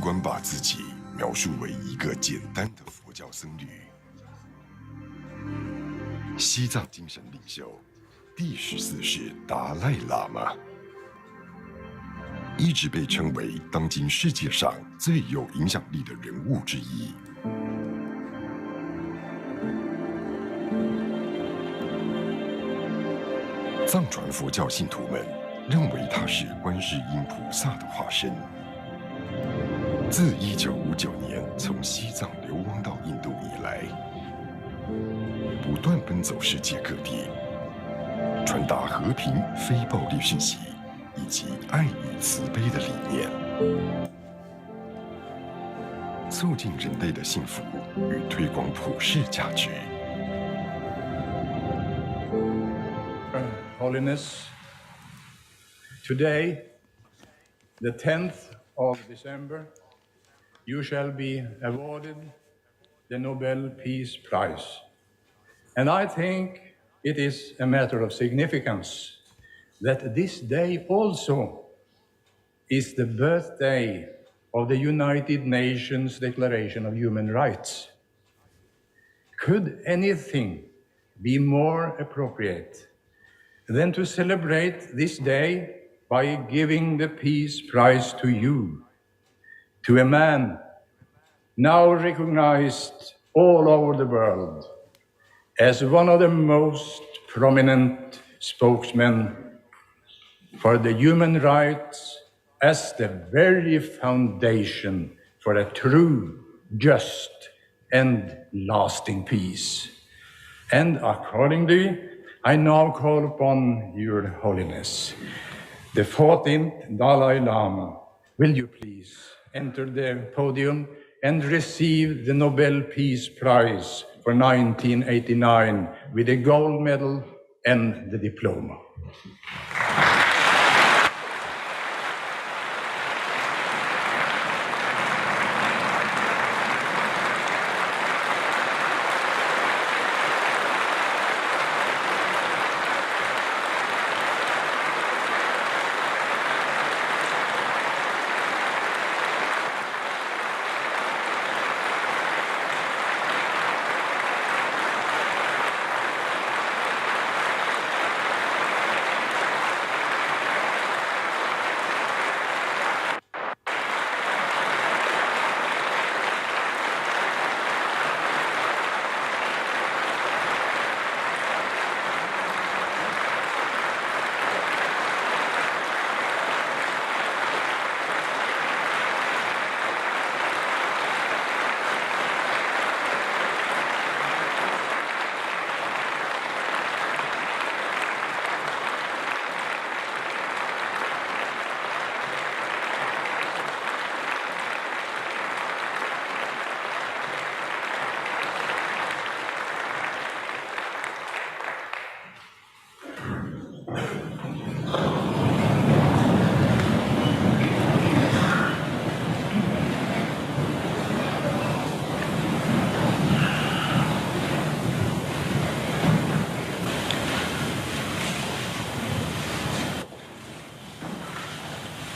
管把自己描述为一个简单的佛教僧侣，西藏精神领袖第14世达赖喇嘛，一直被称为当今世界上最有影响力的人物之一。藏传佛教信徒们认为他是观世音菩萨的化身。自1959年从西藏流亡到印度以来，不断奔走世界各地，传达和平、非暴力讯息以及爱与慈悲的理念，促进人类的幸福与推广普世价值。Holiness, today, the 10th of December, you shall be awarded the Nobel Peace Prize. And I think it is a matter of significance that this day also is the birthday of the United Nations Declaration of Human Rights. Could anything be more appropriate than to celebrate this day by giving the Peace Prize to you, to a man now recognized all over the world as one of the most prominent spokesmen for the human rights as the very foundation for a true, just, and lasting peace. And accordingly, I now call upon Your Holiness, the 14th Dalai Lama. Will you please enter the podium and receive the Nobel Peace Prize for 1989 with a gold medal and the diploma.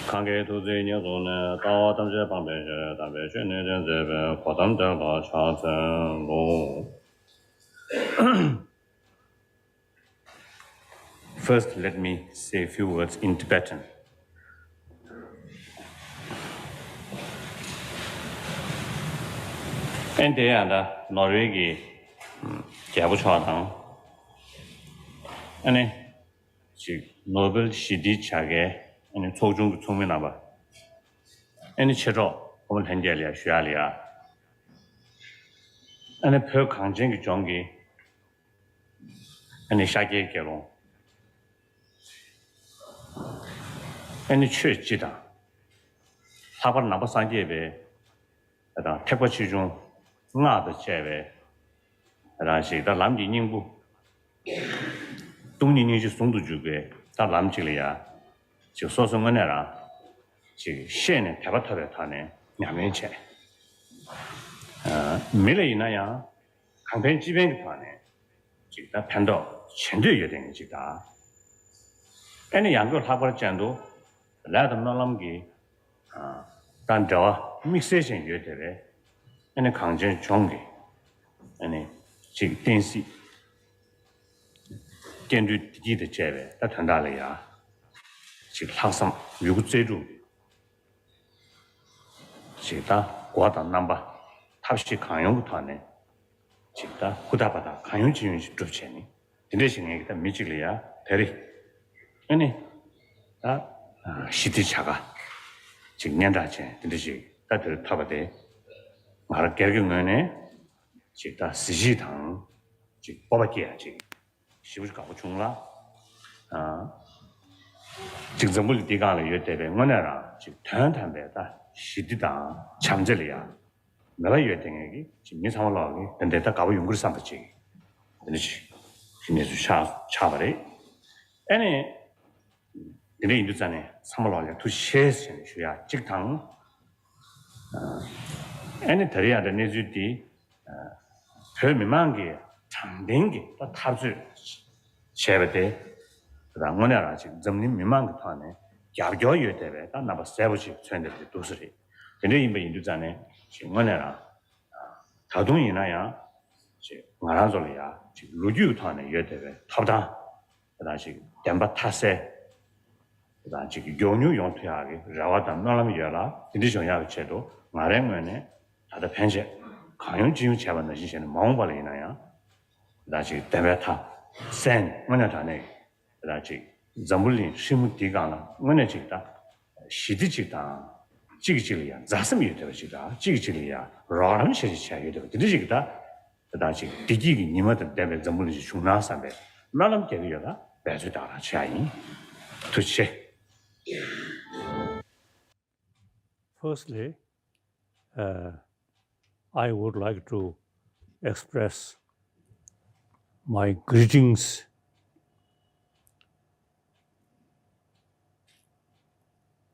관계 도저히 년도는 더 담제 방배 담배 전에 전제 과담들과 차선로 First, let me say a few words in Tibetan. 엔데야다 노르웨기 개부초당 아니 지 노벨 시디차게 아니 초중 총면나 봐. 아니 체조我们很简练学里啊。아니 표 강쟁기 종기 아니 샤게 개론 아니 최지다 사발 나바 산제베 다 태포치 중 나도 제베 라시 다 남지宁부 동宁宁就松都주게 다 남지리야 就说是我那啦就现在特别特别他呢2年前没了那样看片基本的话呢就他看到全队有点就打อันนี้อย่างก็ถ้าว่าจันดูแล้วทำน้องลำกี 단 저와 믹세션 요되베 아니 강전 종게 아니 지금電視 电对地的这位，那谈大了呀，这个항상 미국 제주 제가 과다 넘버 탑시 강용부터네 제가 후다바다 강용 지윤시 좁체니 근데 신경이 미치리야 대리 아니 시티차가 지금 년다체 근데 다들 타바데 말을 결국은 제가 시시당 지금 뽑아게야 지금 시부지 가고 중라 지금 전부 디가를 요때에 뭐냐라 지금 단단배다 시디당 참절이야 내가 요때에 지금 미상을 근데 다 가고 연구를 삼았지 그렇지 신내수 차버리 아니 근데 인도산에 3월에 두 시에서 쉬야 직당 아니 더리야 내주디 별 미만게 장den게 또 탑을 쉐베데 그다음 뭐냐라 지금 점님 미만게 타네 야교여 때에 다 나바 세버지 전들 도스리 근데 이미 인도산에 지금 뭐냐라 다동이나야 지금 말아줘야 지금 루주 타네 여때에 탑다 그다시 댐바 타세 그다음 지금 용유 용퇴하게 라와다 나라미 열라 근데 정야 제도 말행면에 다들 편제 강연 지금 잡았는 시세는 마음발이나야 다시 대배타 센 뭐냐다네 다시 잠불린 심무 디가나 뭐냐지다 시디지다 지기지리야 자스미 되지다 지기지리야 라람 시지차게 되고 되지다 다시 디기기 님한테 대배 잠불린 중나산배 나람 되려다 배주다라 차이 도체 Firstly, I would like to express my greetings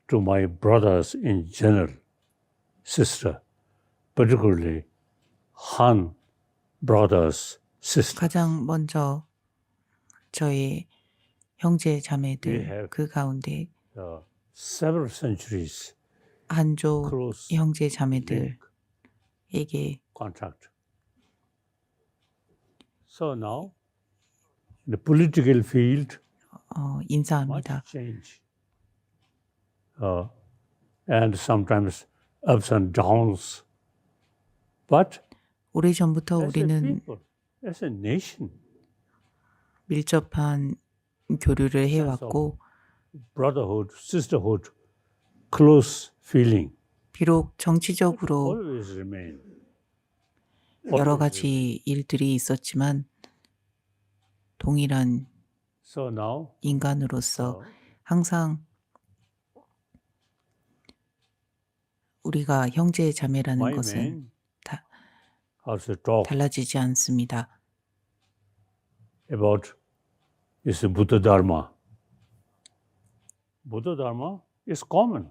to my brothers in general, sister, particularly Han brothers, sister. 가장 먼저 저희 형제 We 자매들 have 그 가운데 several centuries 한족 close 형제 link 자매들에게 contact. So now, in the political field, much 인사합니다. change, and sometimes ups and downs. But 오래전부터 as a 우리는 people, as a nation, 밀접한 교류를 해왔고 brotherhood, sisterhood, close feeling 비록 정치적으로 always remain. 여러 가지 일들이 있었지만 동일한 So now, 인간으로서 항상 우리가 형제 자매라는 my 것은 man 다 also talk 달라지지 않습니다. about is Buddha Dharma. Buddha Dharma is common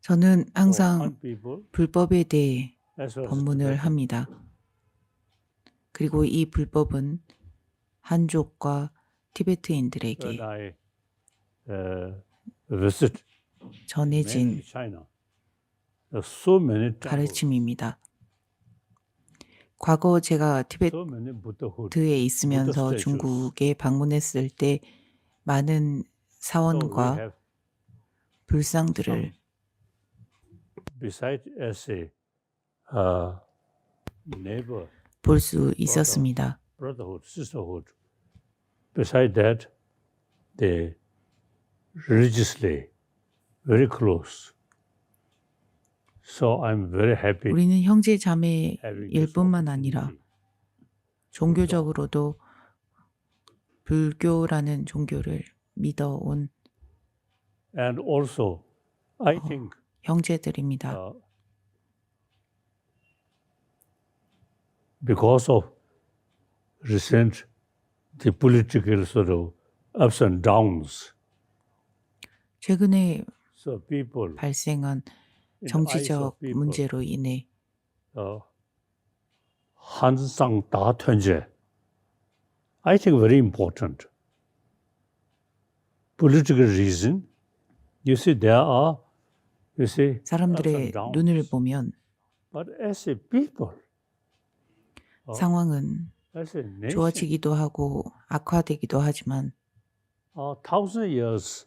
저는 for 항상 Han people 불법에 대해 as well as 법문을 Tibetan. 합니다. 그리고 이 불법은 한족과 When 티베트인들에게 I visit 전해진 mainly China, there are so many temples, 가르침입니다. 과거 제가 so many Buddhahood. 티베트에 있으면서 Buddha statues. 중국에 방문했을 때 많은 So we 사원과 have 불상들을 beside as a neighbor, 볼 수 있었습니다. brotherhood, sisterhood. Beside that, they religiously very close. So I'm very happy 우리는 형제 자매일 having this 뿐만 아니라 opportunity. 종교적으로도 불교라는 종교를 믿어온 And also, I think 형제들입니다. because of recent the political sort of ups and downs, 최근에 so people 발생한 in the eyes of 정치적 people, 문제로 인해 한상 다통제, I think very important. Political reason, you see, there are You see, ups and 사람들의 눈을 downs. 보면 But as a people, 상황은 as a nation, 좋아지기도 하고 악화되기도 하지만 1,000 years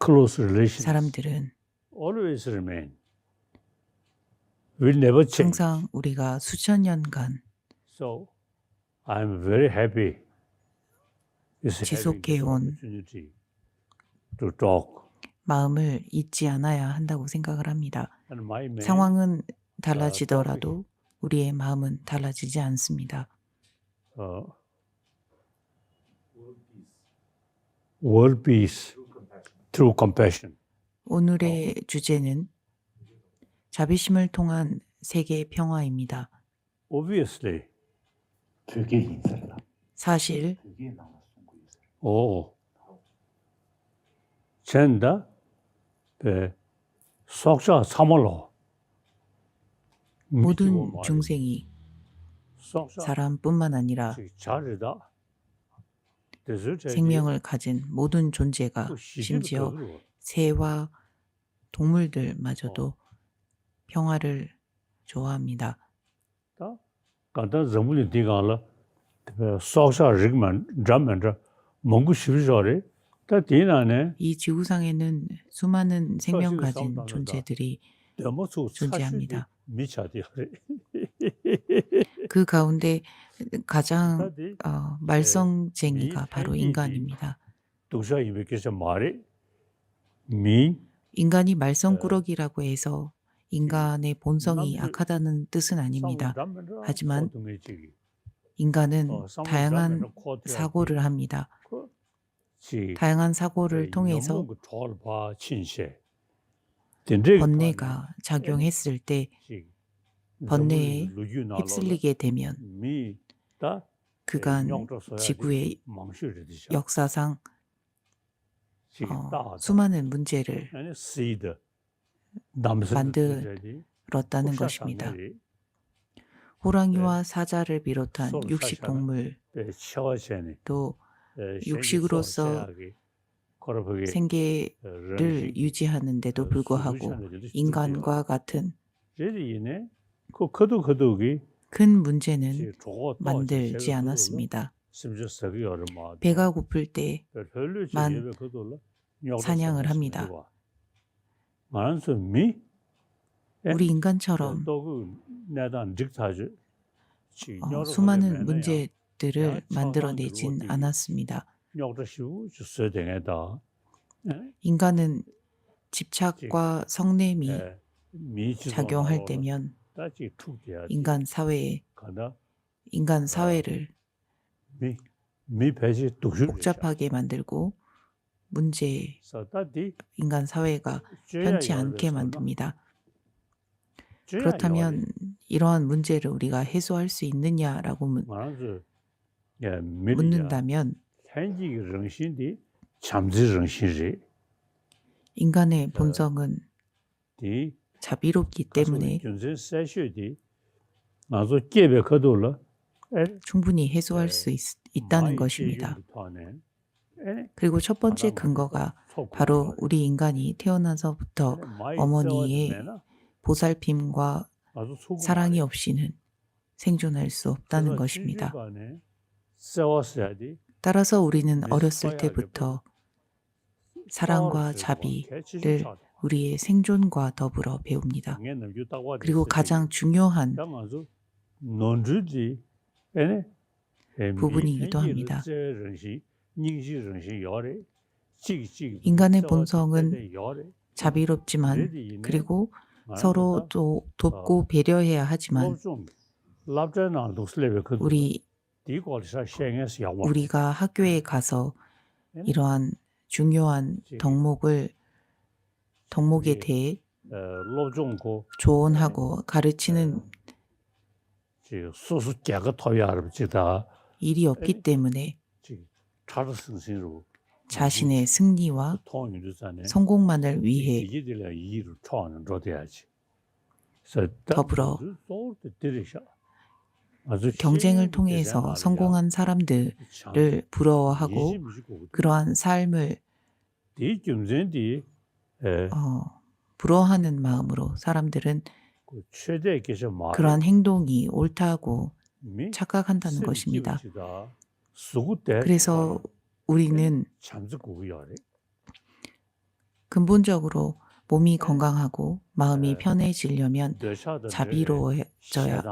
close relations 사람들은 always remain. Will never change. 항상 우리가 수천 년간 So, I'm very happy. Is having this 지속해온 opportunity to talk. 마음을 잊지 않아야 한다고 생각을 합니다. And my main 상황은 달라지더라도 우리의 마음은 달라지지 않습니다. world peace through compassion. 오늘의 주제는 자비심을 통한 세계 평화입니다. Obviously, 그게 인사라. 사실 그게 나와 숨고 있어. 젠다 속사 참을로 모든 중생이 속사 사람뿐만 아니라 잘이다. 생명을 가진 모든 존재가 심지어 새와 동물들마저도 평화를 좋아합니다. 간단 점물이 디가라 속사 릭만 잠만자 몽구 시비저리 다 디나네 이 지구상에는 수많은 생명 가진 존재들이 존재합니다. 미차디 그 가운데 가장 말썽쟁이가 바로 인간입니다. 독자 이백에서 말이 미 인간이 말썽꾸러기라고 해서 인간의 본성이 악하다는 뜻은 아닙니다. 하지만 인간은 다양한 사고를 합니다. 다양한 사고를 통해서 번뇌가 작용했을 때 번뇌에 휩쓸리게 되면 그간 지구의 역사상 수많은 문제를 만들었다는 것입니다. 호랑이와 사자를 비롯한 육식 동물도 육식으로서 생계를 유지하는데도 불구하고 인간과 같은 큰 문제는 만들지 않았습니다. 배가 고플 때만 사냥을 합니다. 우리 인간처럼 수많은 문제들을 만들어내진 않았습니다. 인간은 집착과 성냄이 작용할 때면 인간 사회를 복잡하게 만들고 인간 사회가 편치 않게 만듭니다. 그렇다면 이러한 문제를 우리가 해소할 수 있느냐라고 묻는다면 인간의 본성은 자비롭기 때문에 충분히 해소할 수 있다는 것입니다. 그리고 첫 번째 근거가 바로 우리 인간이 태어나서부터 어머니의 보살핌과 사랑이 없이는 생존할 수 없다는 것입니다. 따라서 우리는 어렸을 때부터 사랑과 자비를 우리의 생존과 더불어 배웁니다. 그리고 가장 중요한 부분이기도 합니다. 인간의 본성은 자비롭지만 그리고 서로 또 돕고 배려해야 하지만 우리가 학교에 가서 이러한 중요한 덕목에 대해 조언하고 가르치는 일이 없기 때문에 자신의 승리와 성공만을 위해 더불어 경쟁을 통해서 성공한 사람들을 부러워하고 그러한 삶을 부러워하는 마음으로 사람들은 그 최대 계셔 말. 그러한 행동이 옳다고 착각한다는 것입니다. 그래서 우리는 잠즈고요. 근본적으로 몸이 건강하고 마음이 편해지려면 자비로워져야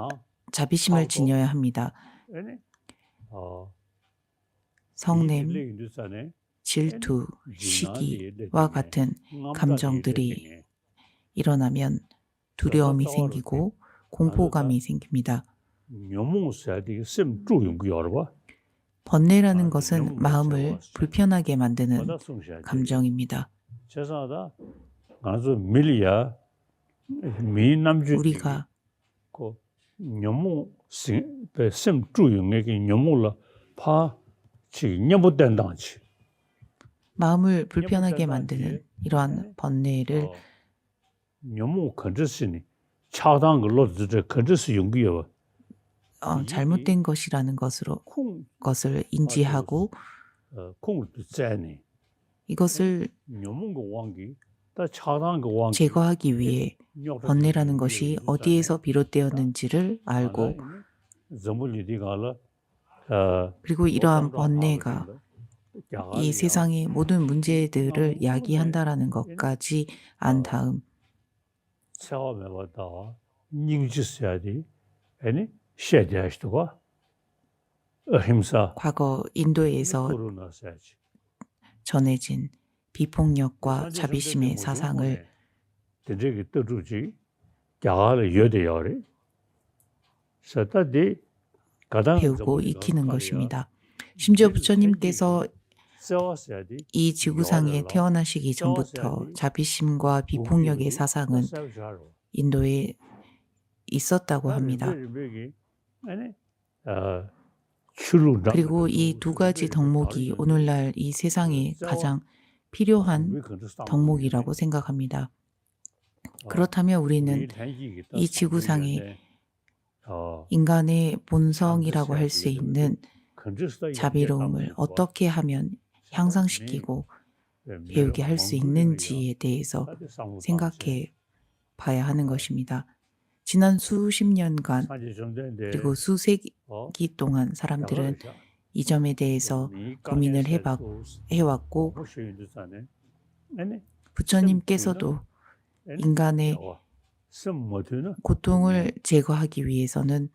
자비심을 지녀야 합니다. 성냄, 질투, 시기와 같은 감정들이 일어나면 두려움이 생기고 공포감이 생깁니다. 번뇌라는 것은 마음을 불편하게 만드는 감정입니다. 우리가 마음을 불편하게 만드는 이러한 번뇌를 잘못된 것이라는 것을 인지하고 이것을 제거하기 위해 번뇌라는 것이 어디에서 비롯되었는지를 알고 그리고 이러한 번뇌가 이 세상의 모든 문제들을 야기한다라는 것까지 안 다음 과거 인도에서 전해진 비폭력과 자비심의 사상을 배우고 익히는 것입니다. 심지어 부처님께서 이 지구상에 태어나시기 전부터 자비심과 비폭력의 사상은 인도에 있었다고 합니다. 그리고 이 두 가지 덕목이 오늘날 이 세상에 가장 필요한 덕목이라고 생각합니다. 그렇다면 우리는 이 지구상에 인간의 본성이라고 할 수 있는 자비로움을 어떻게 하면 향상시키고 배우게 할 수 있는지에 대해서 생각해 봐야 하는 것입니다. 지난 수십 년간 그리고 수세기 동안 사람들은 이 점에 대해서 고민을 해왔고 부처님께서도 인간의 고통을 제거하기 위해서는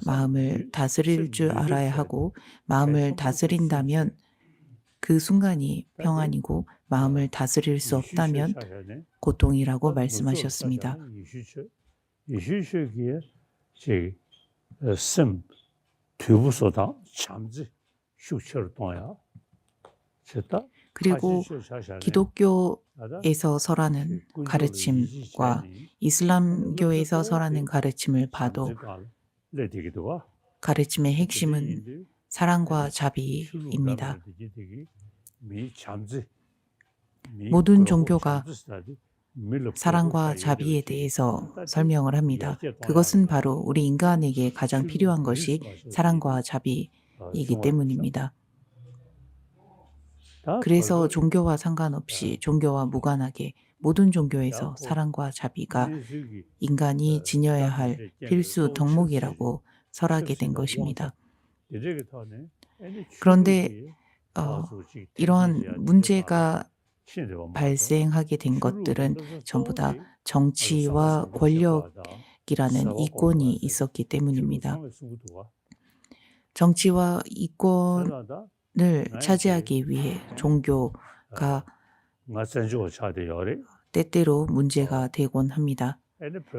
마음을 다스릴 줄 알아야 하고 마음을 다스린다면 그 순간이 평안이고 마음을 다스릴 수 없다면 고통이라고 말씀하셨습니다. 그리고 기독교에서 설하는 가르침과 이슬람교에서 설하는 가르침을 봐도 가르침의 핵심은 사랑과 자비입니다. 모든 종교가 사랑과 자비에 대해서 설명을 합니다. 그것은 바로 우리 인간에게 가장 필요한 것이 사랑과 자비이기 때문입니다. 그래서 종교와 상관없이 종교와 무관하게 모든 종교에서 사랑과 자비가 인간이 지녀야 할 필수 덕목이라고 설하게 된 것입니다. 그런데 이러한 문제가 발생하게 된 것들은 전부 다 정치와 권력이라는 이권이 있었기 때문입니다. 정치와 이권을 차지하기 위해 종교가 때때로 문제가 되곤 합니다.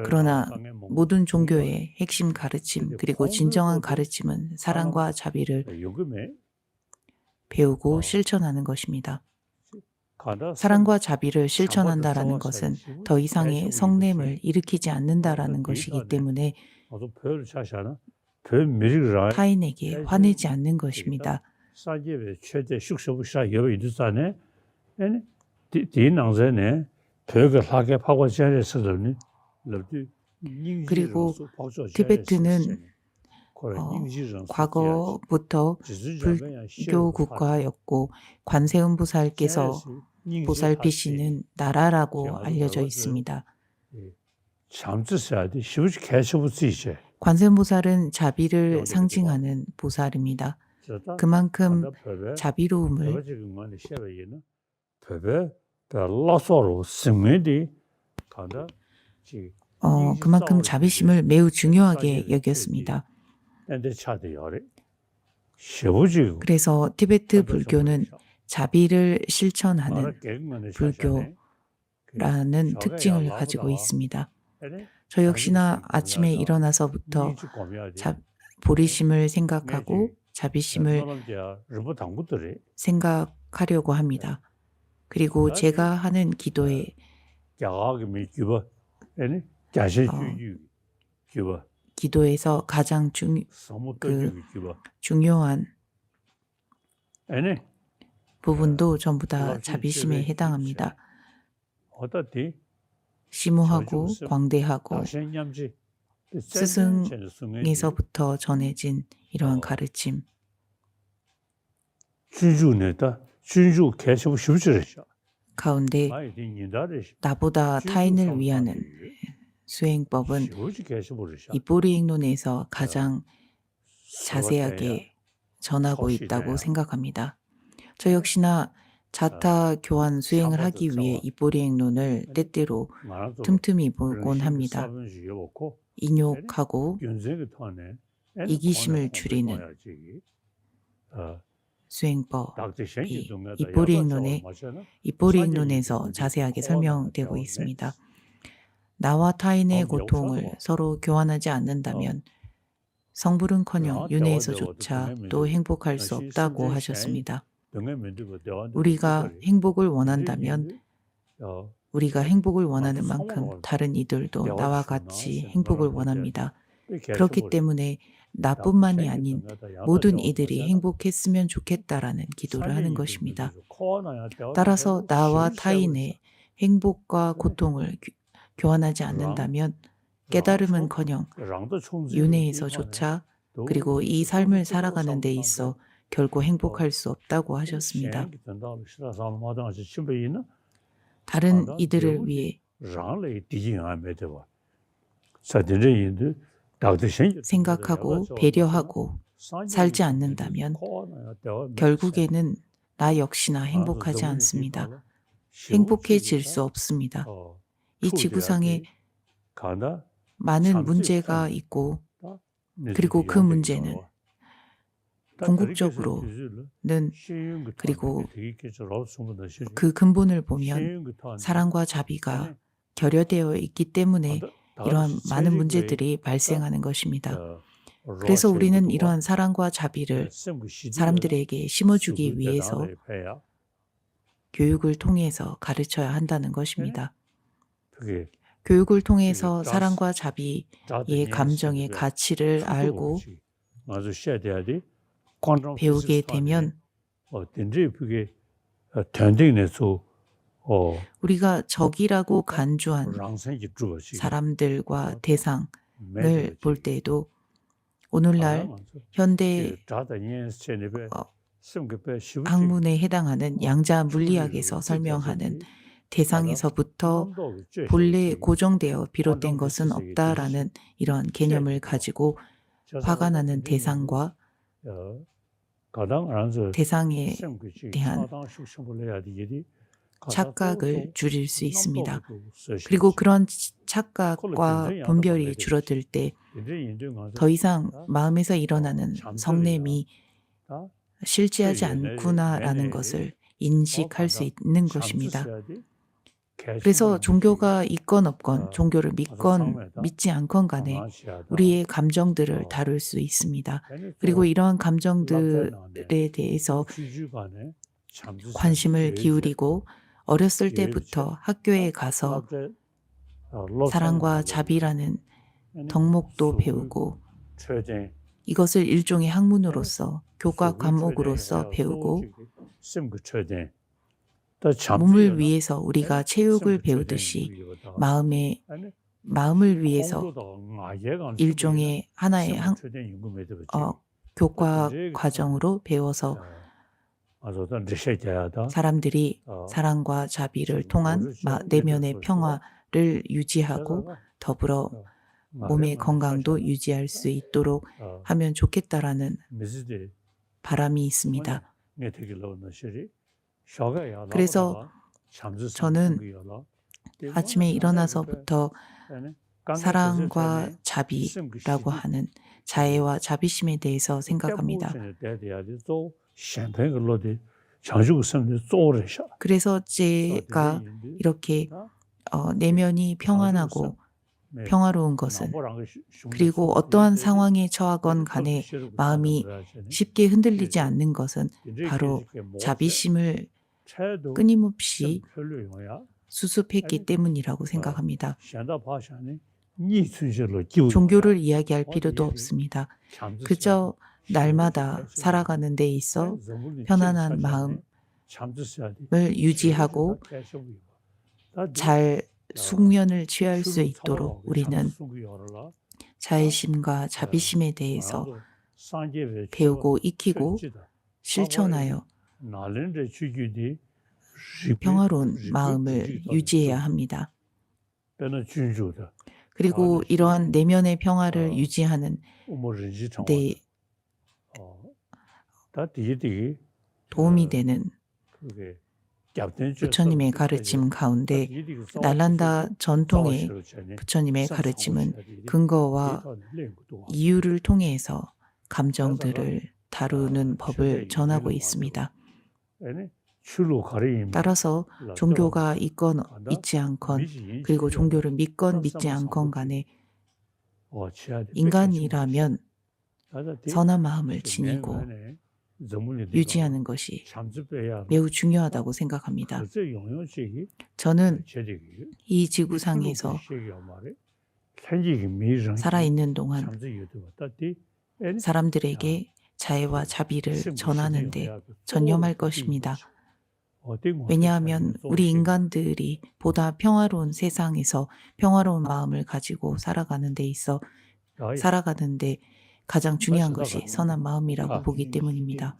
그러나 모든 종교의 핵심 가르침 그리고 진정한 가르침은 사랑과 자비를 배우고 실천하는 것입니다. 사랑과 자비를 실천한다라는 것은 더 이상의 성냄을 일으키지 않는다라는 것이기 때문에 타인에게 화내지 않는 것입니다. 그리고 티베트는 과거부터 불교 국가였고 관세음보살께서 보살피시는 나라라고 알려져 있습니다. 잠드셔야 돼. 쉬우지 개셔부터 이제. 관세음보살은 자비를 상징하는 보살입니다. 그만큼 자비로움을 그만큼 자비심을 매우 중요하게 여겼습니다. 그래서 티베트 불교는 자비를 실천하는 불교라는 특징을 가지고 있습니다. 저 역시나 아침에 일어나서부터 보리심을 생각하고 자비심을 생각하려고 합니다. 그리고 제가 하는 기도에 기도에서 가장 중요한 부분도 전부 다 자비심에 해당합니다. 심오하고 광대하고 스승에서부터 전해진 이러한 가르침. 가운데 나보다 타인을 위하는 수행법은 이뽀리익론에서 가장 자세하게 전하고 있다고 생각합니다. 저 역시나 자타 교환 수행을 하기 위해 이뽀리익론을 때때로 틈틈이 보곤 합니다. 인욕하고 이기심을 줄이는 수행법이 이뽀리익론에서 자세하게 설명되고 있습니다. 나와 타인의 고통을 서로 교환하지 않는다면 성불은커녕 윤회에서조차 또 행복할 수 없다고 하셨습니다. 우리가 행복을 원한다면 우리가 행복을 원하는 만큼 다른 이들도 나와 같이 행복을 원합니다. 그렇기 때문에 나뿐만이 아닌 모든 이들이 행복했으면 좋겠다라는 기도를 하는 것입니다. 따라서 나와 타인의 행복과 고통을 교환하지 않는다면 깨달음은커녕 윤회에서조차 그리고 이 삶을 살아가는 데 있어 결코 행복할 수 없다고 하셨습니다. 다른 이들을 위해 생각하고 배려하고 살지 않는다면 결국에는 나 역시나 행복하지 않습니다. 행복해질 수 없습니다. 이 지구상에 많은 문제가 있고 그리고 그 문제는 궁극적으로는 그리고 그 근본을 보면 사랑과 자비가 결여되어 있기 때문에 이러한 많은 문제들이 발생하는 것입니다. 그래서 우리는 이러한 사랑과 자비를 사람들에게 심어주기 위해서 교육을 통해서 가르쳐야 한다는 것입니다. 교육을 통해서 사랑과 자비의 감정의 가치를 알고 배우게 되면 우리가 적이라고 간주한 사람들과 대상을 볼 때에도 오늘날 현대 학문에 해당하는 양자 물리학에서 설명하는 대상에서부터 본래 고정되어 비롯된 것은 없다라는 이런 개념을 가지고 화가 나는 대상과 대상에 대한 착각을 줄일 수 있습니다. 그리고 그런 착각과 분별이 줄어들 때 더 이상 마음에서 일어나는 성냄이 실제하지 않구나라는 것을 인식할 수 있는 것입니다. 그래서 종교가 있건 없건 종교를 믿건 믿지 않건 간에 우리의 감정들을 다룰 수 있습니다. 그리고 이러한 감정들에 대해서 관심을 기울이고 어렸을 때부터 학교에 가서 사랑과 자비라는 덕목도 배우고 이것을 일종의 학문으로서 교과 과목으로서 배우고 몸을 위해서 우리가 체육을 배우듯이 마음을 위해서 일종의 하나의 교과 과정으로 배워서 사람들이 사랑과 자비를 통한 내면의 평화를 유지하고 더불어 몸의 건강도 유지할 수 있도록 하면 좋겠다라는 바람이 있습니다. 그래서 저는 아침에 일어나서부터 사랑과 자비라고 하는 자애와 자비심에 대해서 생각합니다. 그래서 제가 이렇게 내면이 평안하고 평화로운 것은, 그리고 어떠한 상황에 처하건 간에 마음이 쉽게 흔들리지 않는 것은 바로 자비심을 끊임없이 수습했기 때문이라고 생각합니다. 종교를 이야기할 필요도 없습니다. 그저 날마다 살아가는 데 있어 편안한 마음을 유지하고 잘 숙면을 취할 수 있도록 우리는 자애심과 자비심에 대해서 배우고 익히고 실천하여 평화로운 마음을 유지해야 합니다. 그리고 이러한 내면의 평화를 유지하는 데 도움이 되는 부처님의 가르침 가운데 날란다 전통의 부처님의 가르침은 근거와 이유를 통해서 감정들을 다루는 법을 전하고 있습니다. 따라서 종교가 있건 있지 않건, 그리고 종교를 믿건 믿지 않건 간에 인간이라면 선한 마음을 지니고 유지하는 것이 매우 중요하다고 생각합니다. 저는 이 지구상에서 살아있는 동안 사람들에게 자애와 자비를 전하는 데 전념할 것입니다. 왜냐하면 우리 인간들이 보다 평화로운 세상에서 평화로운 마음을 가지고 살아가는 데 있어 살아가는데 가장 중요한 것이 선한 마음이라고 보기 때문입니다.